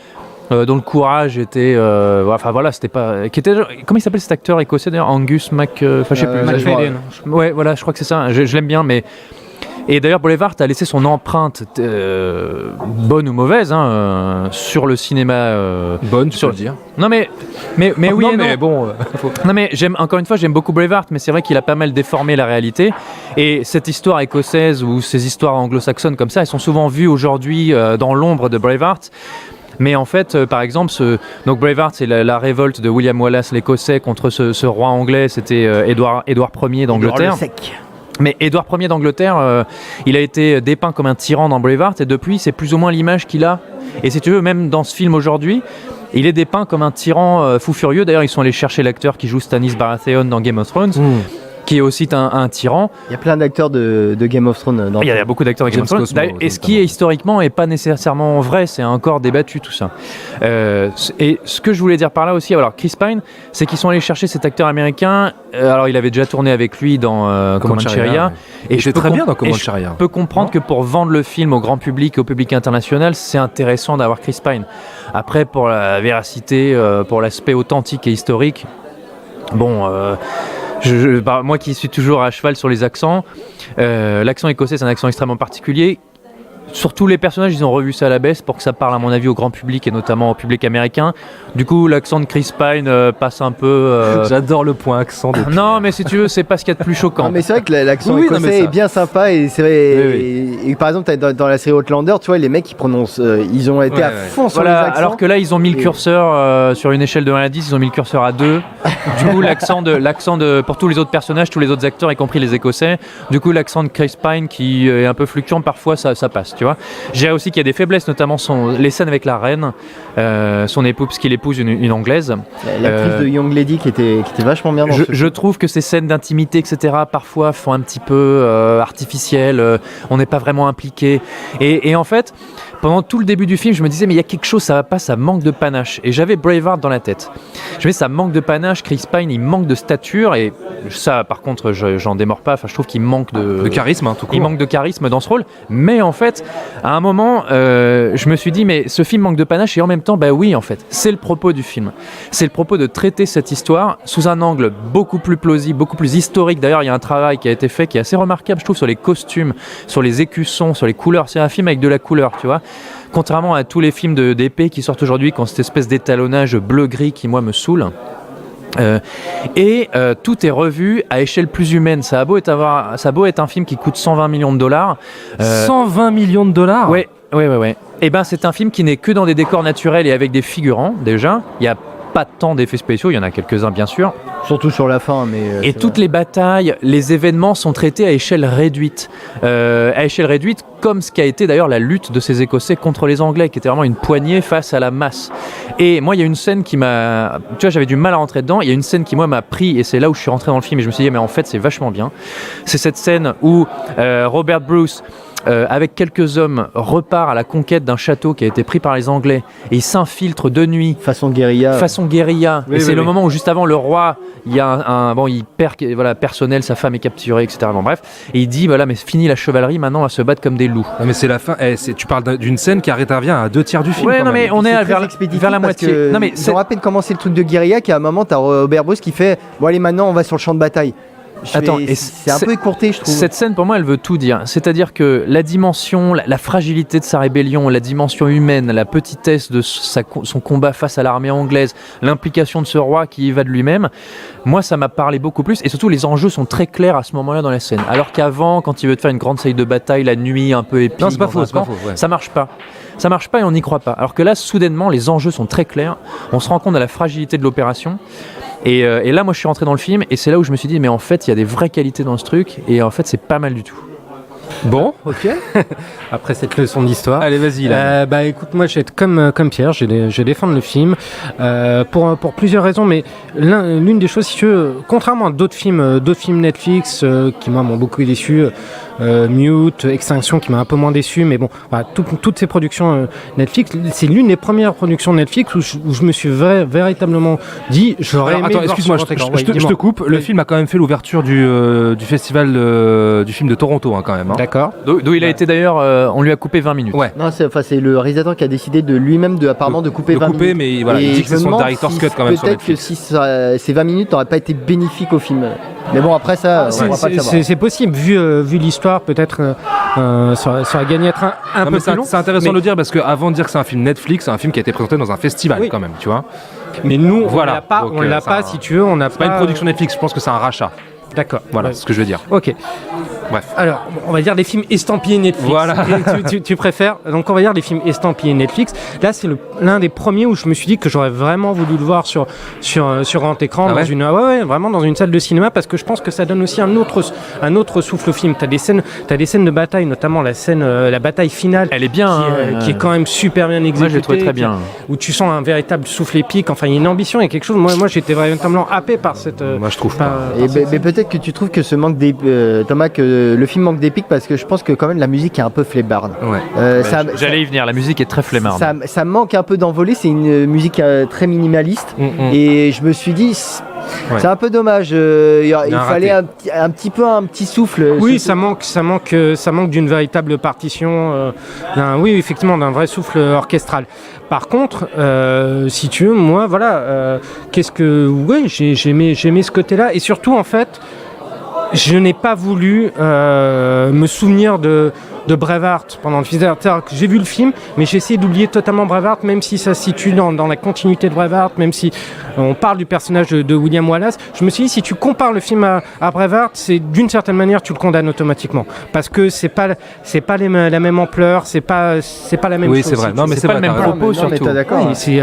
dont le courage était. Enfin voilà, c'était pas. Comment il s'appelle cet acteur écossais d'ailleurs, Angus je sais plus. McFadden. Ouais, voilà, je crois que c'est ça. Je l'aime bien, mais. Et d'ailleurs, Braveheart a laissé son empreinte, bonne ou mauvaise, sur le cinéma. Bonne, tu peux le dire. Non mais oui non, et non. mais bon. Non mais encore une fois, j'aime beaucoup Braveheart, mais c'est vrai qu'il a pas mal déformé la réalité. Et cette histoire écossaise ou ces histoires anglo-saxonnes comme ça, elles sont souvent vues aujourd'hui dans l'ombre de Braveheart. Mais en fait, par exemple, donc Braveheart, c'est la révolte de William Wallace l'Écossais contre ce roi anglais. C'était Édouard Ier d'Angleterre. Mais Édouard Ier d'Angleterre, il a été dépeint comme un tyran dans Braveheart, et depuis, c'est plus ou moins l'image qu'il a. Et si tu veux, même dans ce film aujourd'hui, il est dépeint comme un tyran fou furieux. D'ailleurs, ils sont allés chercher l'acteur qui joue Stannis Baratheon dans Game of Thrones, qui est aussi un tyran. Il y a plein d'acteurs de Game of Thrones. Il y a beaucoup d'acteurs de Game of Thrones. Et ce qui est historiquement n'est pas nécessairement vrai, c'est encore débattu tout ça. Et ce que je voulais dire par là aussi, alors Chris Pine, c'est qu'ils sont allés chercher cet acteur américain. Alors il avait déjà tourné avec lui dans Comancheria. Et il était très bien dans Comancheria. Je peux comprendre que pour vendre le film au grand public et au public international, c'est intéressant d'avoir Chris Pine. Après, pour la véracité, pour l'aspect authentique et historique, bon... moi qui suis toujours à cheval sur les accents, l'accent écossais c'est un accent extrêmement particulier. Sur tous les personnages, ils ont revu ça à la baisse pour que ça parle à mon avis au grand public et notamment au public américain. Du coup, l'accent de Chris Pine passe un peu... J'adore le point accent. Non, mais si tu veux, c'est pas ce qu'il y a de plus choquant. Non, mais c'est vrai que l'accent écossais est bien sympa et c'est vrai. Et par exemple, dans la série Outlander, tu vois, les mecs ils prononcent, ils ont été à fond sur les accents. Alors que là, ils ont mis le curseur sur une échelle de 1 à 10, ils ont mis le curseur à 2. Du coup, l'accent de pour tous les autres personnages, tous les autres acteurs, y compris les Écossais. Du coup, l'accent de Chris Pine qui est un peu fluctuant, parfois ça passe. Tu vois. Je dirais aussi qu'il y a des faiblesses, notamment les scènes avec la reine, son époux, parce qu'il épouse une anglaise. L'actrice de Young Lady qui était vachement bien dans ce film. Je trouve que ces scènes d'intimité, etc., parfois font un petit peu artificielles, on n'est pas vraiment impliqué. Et en fait, pendant tout le début du film, je me disais, mais il y a quelque chose, ça va pas, ça manque de panache. Et j'avais Braveheart dans la tête. Je me disais, ça manque de panache, Chris Pine, il manque de stature, et ça, par contre, j'en démords pas, enfin, je trouve qu'il manque de charisme, tout court. Il manque de charisme dans ce rôle. Mais en fait, à un moment, je me suis dit, mais ce film manque de panache, et en même temps, bah oui, en fait, c'est le propos du film. C'est le propos de traiter cette histoire sous un angle beaucoup plus plausible, beaucoup plus historique. D'ailleurs, il y a un travail qui a été fait qui est assez remarquable, je trouve, sur les costumes, sur les écussons, sur les couleurs. C'est un film avec de la couleur, tu vois. Contrairement à tous les films d'épée qui sortent aujourd'hui, qui ont cette espèce d'étalonnage bleu-gris qui, moi, me saoule. Tout est revu à échelle plus humaine. Ça a beau être un film qui coûte 120 millions de dollars. 120 millions de dollars. Ouais. Et ben c'est un film qui n'est que dans des décors naturels et avec des figurants déjà. Il y a pas tant d'effets spéciaux, il y en a quelques-uns bien sûr. Surtout sur la fin, mais... Et toutes les batailles, les événements sont traités à échelle réduite. Comme ce qu'a été d'ailleurs la lutte de ces Écossais contre les Anglais, qui était vraiment une poignée face à la masse. Et moi, il y a une scène qui m'a... Tu vois, j'avais du mal à rentrer dedans. Il y a une scène qui, moi, m'a pris, et c'est là où je suis rentré dans le film, et je me suis dit, mais en fait, c'est vachement bien. C'est cette scène où Robert Bruce... avec quelques hommes, repart à la conquête d'un château qui a été pris par les Anglais et il s'infiltre de nuit. Façon guérilla. Oui, et c'est le moment où juste avant le roi, il y a il perd personnel, sa femme est capturée, etc. Bon, bref, et il dit voilà, mais fini la chevalerie, maintenant on va se battre comme des loups. Non, mais c'est la fin. Tu parles d'une scène qui intervient à 2/3 du film. Ouais, non, mais on est vers la moitié. Non, mais ils ont à peine commencé le truc de guérilla qu'à un moment t'as Robert Bruce qui fait bon allez maintenant on va sur le champ de bataille. C'est un peu écourté, je trouve. Cette scène, pour moi, elle veut tout dire. C'est-à-dire que la dimension, la fragilité de sa rébellion, la dimension humaine, la petitesse de son combat face à l'armée anglaise, l'implication de ce roi qui y va de lui-même, moi, ça m'a parlé beaucoup plus. Et surtout, les enjeux sont très clairs à ce moment-là dans la scène. Alors qu'avant, quand il veut te faire une grande scène de bataille, la nuit, un peu épique, non, c'est pas faux, ça marche pas. Ça marche pas et on n'y croit pas. Alors que là, soudainement, les enjeux sont très clairs. On se rend compte de la fragilité de l'opération. Et là, moi, je suis rentré dans le film et c'est là où je me suis dit, mais en fait, il y a des vraies qualités dans ce truc et en fait, c'est pas mal du tout. Bon, ok. Après cette leçon d'histoire. Allez, vas-y. Bah écoute, moi je vais être comme Pierre, je vais défendre le film pour plusieurs raisons, mais l'une des choses, si tu veux, contrairement à d'autres films Netflix qui moi m'ont beaucoup déçu, Mute, Extinction qui m'a un peu moins déçu, mais bon, voilà, toutes ces productions Netflix, c'est l'une des premières productions Netflix où je me suis véritablement dit, j'aurais aimé. Attends, excuse-moi, je te coupe. Le film a quand même fait l'ouverture du festival du film de Toronto, hein, quand même. Hein. D'accord. D'où il a été d'ailleurs, on lui a coupé 20 minutes. Ouais. Non, c'est le réalisateur qui a décidé de lui-même apparemment de couper 20 minutes. Mais voilà, il dit que c'est son director's cut quand même sur Netflix. Peut-être que si ces 20 minutes n'auraient pas été bénéfiques au film. Mais bon, après ça, on va pas le savoir. C'est possible, vu l'histoire, peut-être ça aurait gagné à être un peu plus long. C'est intéressant de le dire parce qu'avant de dire que c'est un film Netflix, c'est un film qui a été présenté dans un festival quand même, tu vois. Mais nous, voilà. on l'a pas, si tu veux, on n'a pas. C'est pas une production Netflix, je pense que c'est un rachat. D'accord. Voilà, c'est ce que je veux dire. Ok. Bref. Alors, on va dire des films estampillés Netflix. Voilà. tu préfères. Donc, on va dire des films estampillés Netflix. Là, c'est l'un des premiers où je me suis dit que j'aurais vraiment voulu le voir sur grand écran, vraiment dans une salle de cinéma, parce que je pense que ça donne aussi un autre souffle au film. T'as des scènes de bataille, notamment la bataille finale. Elle est bien, qui est quand même super bien exécutée. Moi, je l'ai trouvé très bien. Où tu sens un véritable souffle épique. Enfin, il y a une ambition, il y a quelque chose. Moi, j'étais véritablement happé par cette. Moi, je trouve pas. Mais peut-être que tu trouves que ce manque Thomas, que le film manque d'épique parce que je pense que quand même la musique est un peu flébarde. Ouais. J'allais y venir, la musique est très flemmarde. Ça manque un peu d'envolée, c'est une musique très minimaliste et je me suis dit c'est un peu dommage, il fallait un petit souffle. Oui, ça manque d'une véritable partition, effectivement d'un vrai souffle orchestral. Par contre, si tu veux, moi voilà, j'ai aimé ce côté-là et surtout en fait, je n'ai pas voulu me souvenir de Braveheart pendant le film. C'est-à-dire que j'ai vu le film, mais j'ai essayé d'oublier totalement Braveheart, même si ça se situe dans la continuité de Braveheart, même si on parle du personnage de William Wallace. Je me suis dit, si tu compares le film à Braveheart, c'est d'une certaine manière, tu le condamnes automatiquement. Parce que c'est pas la même ampleur, c'est pas la même chose. Oui, c'est vrai. Non, mais c'est pas le même propos, surtout. D'accord. Oui,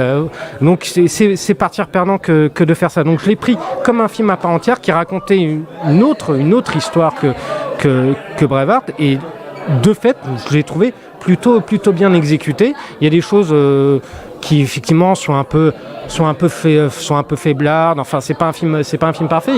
donc c'est partir perdant que de faire ça. Donc je l'ai pris comme un film à part entière qui racontait une autre histoire que Braveheart, et de fait, je l'ai trouvé plutôt bien exécuté. Il y a des choses qui effectivement sont un peu faiblardes. Enfin, c'est pas un film parfait.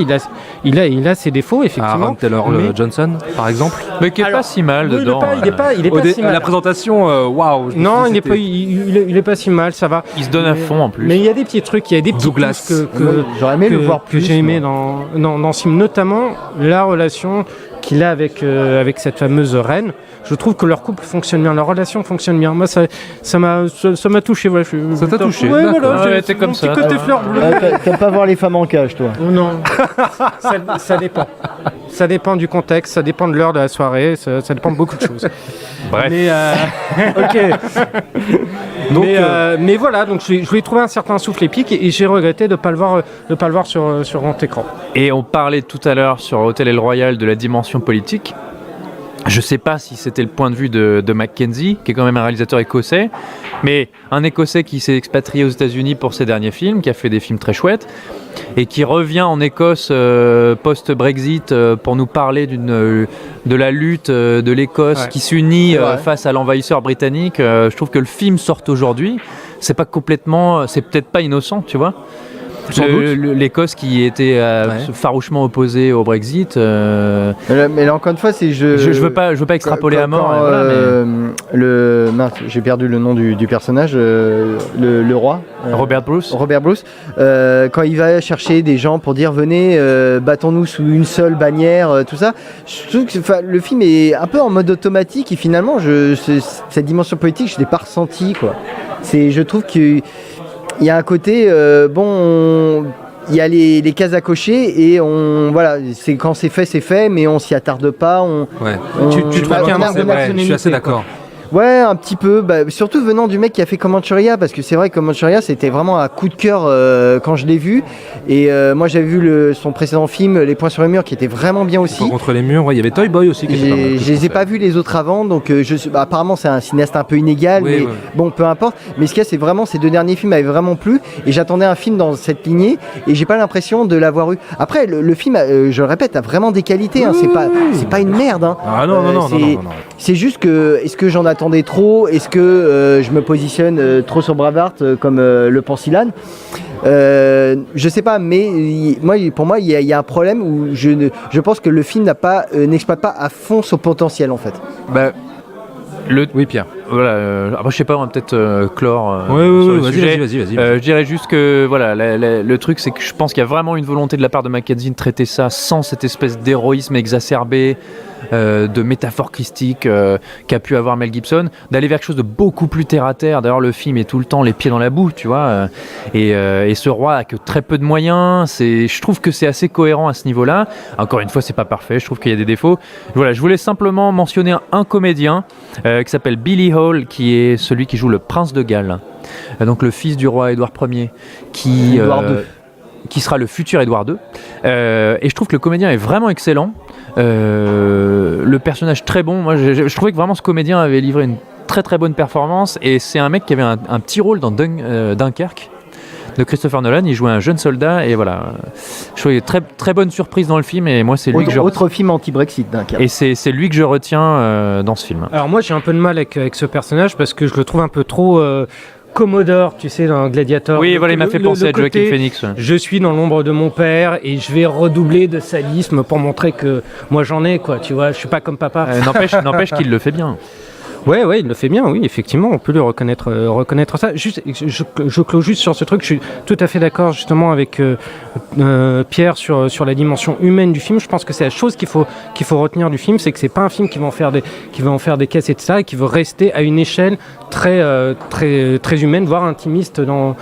Il a ses défauts effectivement. Aaron Taylor-Johnson, par exemple. Mais qui est pas si mal dedans. Il est pas si mal. La présentation, waouh. Non, il est pas si mal, ça va. Il se donne à fond en plus. Mais il y a des petits trucs, il y a des petits Douglas que j'aurais aimé le voir plus, que j'ai aimé dans ce film, notamment la relation qu'il a avec cette fameuse reine. Je trouve que leur couple fonctionne bien, leur relation fonctionne bien. Moi, ça m'a touché. Voilà, ça t'a touché. Ouais, voilà, t'es comme ça. Côté fleur bleue. T'aimes pas voir les femmes en cage, toi? Non, ça dépend. Ça dépend du contexte, ça dépend de l'heure de la soirée, ça dépend de beaucoup de choses. Bref. Mais donc, mais voilà, donc je voulais trouver un certain souffle épique et j'ai regretté de pas le voir sur grand écran. Et on parlait tout à l'heure sur Hôtel El Royal de la dimension politique. Je sais pas si c'était le point de vue de Mackenzie, qui est quand même un réalisateur écossais, mais un Écossais qui s'est expatrié aux États-Unis pour ses derniers films, qui a fait des films très chouettes, et qui revient en Écosse post-Brexit pour nous parler de la lutte de l'Écosse qui s'unit face à l'envahisseur britannique. Je trouve que le film sort aujourd'hui. C'est peut-être pas innocent, tu vois. L'Écosse qui était farouchement opposée au Brexit. Mais là encore une fois, c'est je veux pas extrapoler à mort. J'ai perdu le nom du personnage, le roi. Robert Bruce. Quand il va chercher des gens pour dire venez, battons-nous sous une seule bannière, tout ça. Je trouve que le film est un peu en mode automatique et finalement, cette dimension politique, je l'ai pas ressentie, quoi. Je trouve que il y a un côté, il y a les cases à cocher et c'est quand c'est fait, mais on s'y attarde pas. Je suis assez d'accord. Ouais, un petit peu, surtout venant du mec qui a fait Comanchuria, parce que c'est vrai que Comanchuria c'était vraiment un coup de cœur quand je l'ai vu, et moi j'avais vu son précédent film Les Points sur les murs qui était vraiment bien aussi. Contre les murs, il y avait Toy Boy aussi qui était pas mal. Je les ai pas vus les autres avant, donc apparemment c'est un cinéaste un peu inégal, mais bon, peu importe. Mais ce qu'il y a, c'est vraiment ces 2 derniers films m'avaient vraiment plu, et j'attendais un film dans cette lignée, et j'ai pas l'impression de l'avoir eu. Après, le film, je le répète, a vraiment des qualités, hein, c'est pas une merde. Hein. Ah non. C'est juste que, est-ce que j'en attendais trop? Est-ce que je me positionne trop sur Braveheart comme le pense Ilan? Je sais pas, mais pour moi, il y a un problème où je pense que le film n'exploite pas à fond son potentiel en fait. Oui, Pierre. Voilà, après, je sais pas, on va peut-être clore sur le vas-y, sujet. vas-y. Je dirais juste que voilà, le truc, c'est que je pense qu'il y a vraiment une volonté de la part de Mackenzie de traiter ça sans cette espèce d'héroïsme exacerbé, de métaphore christique qu'a pu avoir Mel Gibson, d'aller vers quelque chose de beaucoup plus terre à terre. D'ailleurs, le film est tout le temps les pieds dans la boue, tu vois. Et ce roi a que très peu de moyens. Je trouve que c'est assez cohérent à ce niveau-là. Encore une fois, c'est pas parfait. Je trouve qu'il y a des défauts. Voilà, je voulais simplement mentionner un comédien qui s'appelle Billy Hall, qui est celui qui joue le prince de Galles, donc le fils du roi Édouard Ier, qui sera le futur Édouard II. Et je trouve que le comédien est vraiment excellent. Le personnage très bon. Moi, je trouvais que vraiment ce comédien avait livré une très très bonne performance. Et c'est un mec qui avait un petit rôle dans Dunkerque de Christopher Nolan. Il jouait un jeune soldat et voilà. Je trouvais très très bonne surprise dans le film. Et moi, c'est lui autre film anti-Brexit, Dunkerque. Et c'est lui que je retiens dans ce film. Alors moi, j'ai un peu de mal avec ce personnage parce que je le trouve un peu trop Commodore, tu sais, dans Gladiator. Oui, voilà, il m'a fait penser à Joaquin Phoenix. Ouais. Je suis dans l'ombre de mon père et je vais redoubler de sadisme pour montrer que moi j'en ai, quoi. Tu vois, je suis pas comme papa. N'empêche qu'il le fait bien. Ouais, il le fait bien, oui, effectivement, on peut lui reconnaître ça. Juste, je clôt juste sur ce truc, je suis tout à fait d'accord justement avec Pierre sur la dimension humaine du film. Je pense que c'est la chose qu'il faut retenir du film, c'est que c'est pas un film qui va en faire des caisses et de ça, et qui veut rester à une échelle très humaine, voire intimiste dans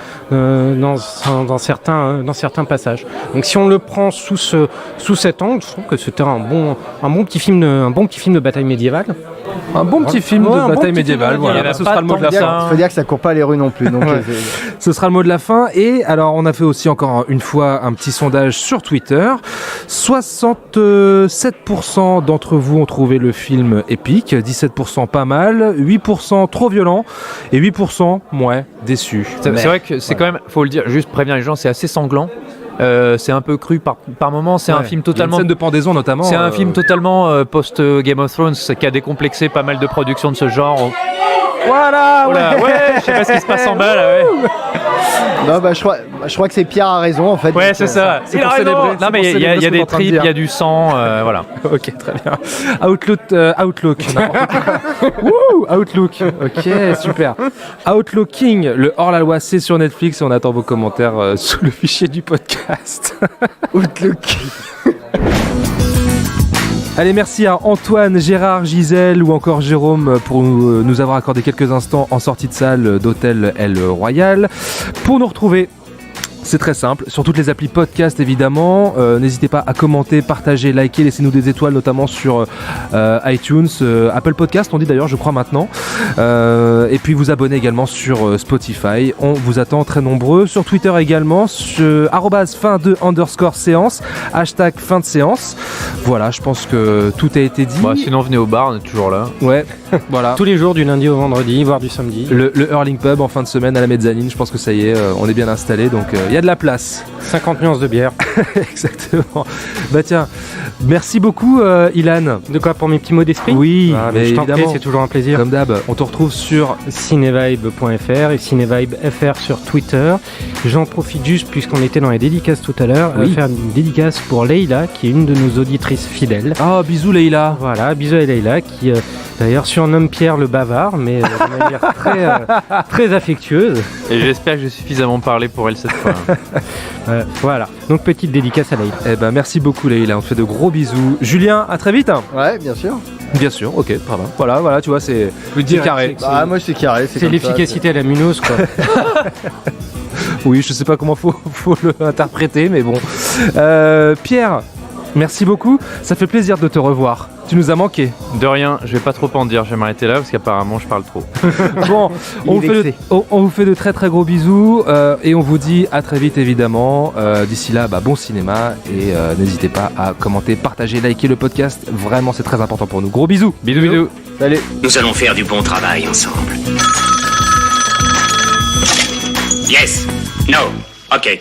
certains passages. Donc si on le prend sous cet angle, je trouve que c'était un bon petit film de bataille médiévale. Un bon petit film de bataille médiévale, voilà. Ce sera le mot de la fin. Il faut dire que ça court pas les rues non plus. Donc ce sera le mot de la fin. Et alors, on a fait aussi encore une fois un petit sondage sur Twitter. 67% d'entre vous ont trouvé le film épique, 17% pas mal, 8% trop violent et 8% déçu. C'est vrai que c'est quand même, faut le dire, juste prévenir les gens, c'est assez sanglant. C'est un peu cru par moment. C'est un film totalement. Il y a une scène de pendaison notamment. C'est un film totalement post Game of Thrones qui a décomplexé pas mal de productions de ce genre. Voilà. Je sais pas ce qui se passe en bas là. Ouais. Non, je crois que c'est Pierre a raison en fait. Ouais, c'est ça. C'est pour célébrer. Non, mais il y a des tripes, il y a du sang, voilà. Ok, très bien. Outlook. Outlook. Ok, super. Outlooking, le hors-la-loi, c'est sur Netflix et on attend vos commentaires sous le fichier du podcast. Outlook. Allez, merci à Antoine, Gérard, Gisèle ou encore Jérôme pour nous avoir accordé quelques instants en sortie de salle d'Hôtel El Royal. Pour nous retrouver, c'est très simple, sur toutes les applis podcast évidemment. N'hésitez pas à commenter, partager, liker, laissez-nous des étoiles notamment sur iTunes, Apple Podcast on dit d'ailleurs je crois maintenant, et puis vous abonner également sur Spotify. On vous attend très nombreux sur Twitter également, sur @fin2_séance, #fin de séance. Voilà, je pense que tout a été dit. Sinon venez au bar, on est toujours là. Ouais, voilà. Tous les jours du lundi au vendredi, voire du samedi. Le Hurling Pub en fin de semaine à la mezzanine, je pense que ça y est, on est bien installé, donc il y a de la place. 50 nuances de bière. Exactement. Bah tiens, merci beaucoup Ilan. De quoi, pour mes petits mots d'esprit? Oui, mais je t'en prie, c'est toujours un plaisir. Comme d'hab, on te retrouve sur cinevibe.fr et cinevibe.fr sur Twitter. J'en profite juste, puisqu'on était dans les dédicaces tout à l'heure, faire une dédicace pour Leïla, qui est une de nos auditrices fidèles. Ah, bisous Leïla. Voilà, bisous à Leïla, qui d'ailleurs surnomme Pierre le bavard, mais de manière très affectueuse. Et j'espère que j'ai suffisamment parlé pour elle cette fois. Voilà, donc petite dédicace à Leïla. Eh ben merci beaucoup Leïla, on te fait de gros bisous. Julien, à très vite. Ouais, bien sûr. Bien sûr, ok, pardon. Voilà, tu vois, c'est carré. Moi c'est carré. C'est l'efficacité à la Munoz, quoi. Oui, je sais pas comment faut l'interpréter, mais bon. Pierre, merci beaucoup, ça fait plaisir de te revoir. tu nous as manqué. De rien, je vais pas trop en dire, je vais m'arrêter là parce qu'apparemment je parle trop. Bon, on vous fait de très très gros bisous et on vous dit à très vite évidemment. D'ici là, bon cinéma et n'hésitez pas à commenter, partager, liker le podcast. Vraiment, c'est très important pour nous. Gros bisous. Bisous. Salut. Nous allons faire du bon travail ensemble. Yes. No. Ok.